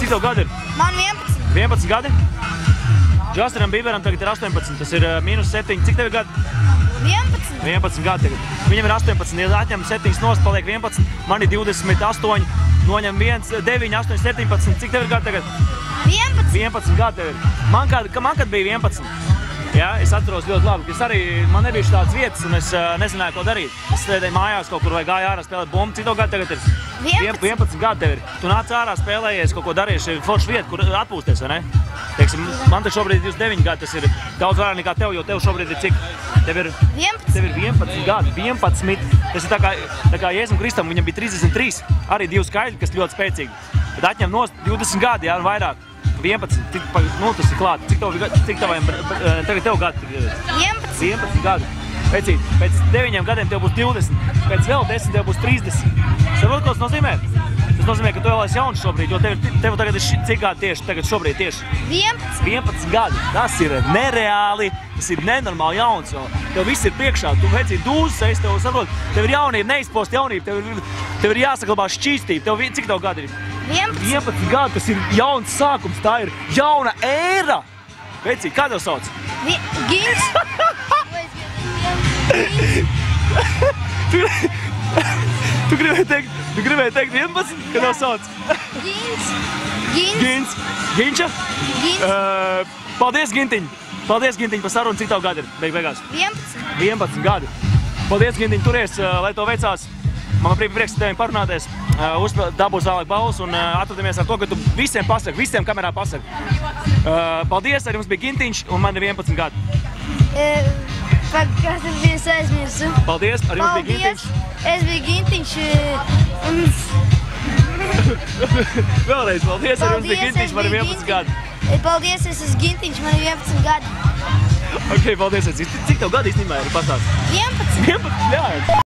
Cik tev gadi ir? Man 11. 11 gadi? Justinam Bieberam tagad ir 18, tas ir -7. Cik tev ir gadi? 11. 11 gadi tagad. Viņam ir 18, ja atņem 7 nost, paliek 11, man ir 28, noņem 1, 9, 8, 17. Cik tev ir gadi tagad? 11. 11 gadi tev ir. Man kad bija 11. Jā, es atceros ļoti labi, ka man nebija tādas vietas un es nezināju, ko darīt. Es sēdēju mājās kaut kur vai gāju ārā spēlēt bumbu. Cik tev gadi tagad ir? 11 gadi tev ir. Tu nāc ārā, spēlējies, kaut ko darījies, ir forša vieta, kur atpūsties, vai ne? Teiksim, man te šobrīd ir 29 gadi, tas ir daudz vairāk nekā tev, jo tev šobrīd ir cik? Tev ir 11 gadi, 11. Tas ir tā kā Jēzum Kristam, viņam bija 33, arī 2 skaļi, kas ļoti spēcīgi. Bet atņem nost 20 gadi, jā, un vairāk. 11, nu tas ir klāt. Cik taviem, tagad tev gadi? 11 gadi. Pēc 9 gadiem tev būs 20, pēc vēl 10 tev būs 30. Saprot, ko tas nozīmē? Tas nozīmē, ka tu vēl esi jauns šobrīd, jo tev tagad ir cik gadi tieši, tagad šobrīd tieši? 11 gadi. Tas ir nereāli, tas ir nenormāli jauns, jo tev viss ir priekšā, tu vecī dūzes, tev saprot, tev ir jaunība, neizpost jaunība, tev ir jāsaglabā šķīstība, cik tev gadi ir? 11 gadi, tas ir jauns sākums, tā ir jauna ēra. Vecī, kā tev sauc? Gins. Tu gribēji teikt 11, kad tev sauc? Gins. Ginča? Gins. Paldies, Gintiņ. Paldies, Gintiņ, par sarunu. Cik tev gadi ir beigās? 11 gadi. Paldies, Gintiņ, turies, lai to veicās. Man prieks ar tevi parunāties. Dabūs vēlāk balvas un atradamies ar to, ka tu visiem pasaki, visiem kamerā pasaki. Paldies, arī mums bija Gintiņš un man ir 11 gadi. Kas tas bija, es aizmirsu. Paldies, arī mums bija Gintiņš. Es biju Gintiņš. Vēlreiz, paldies, arī mums bija Gintiņš, man ir 11 gadi. Paldies, es esmu Gintiņš, man ir 11 gadi. Ok, paldies, cik tev gadi īstenībā ir pastāst? 11. 11, jā.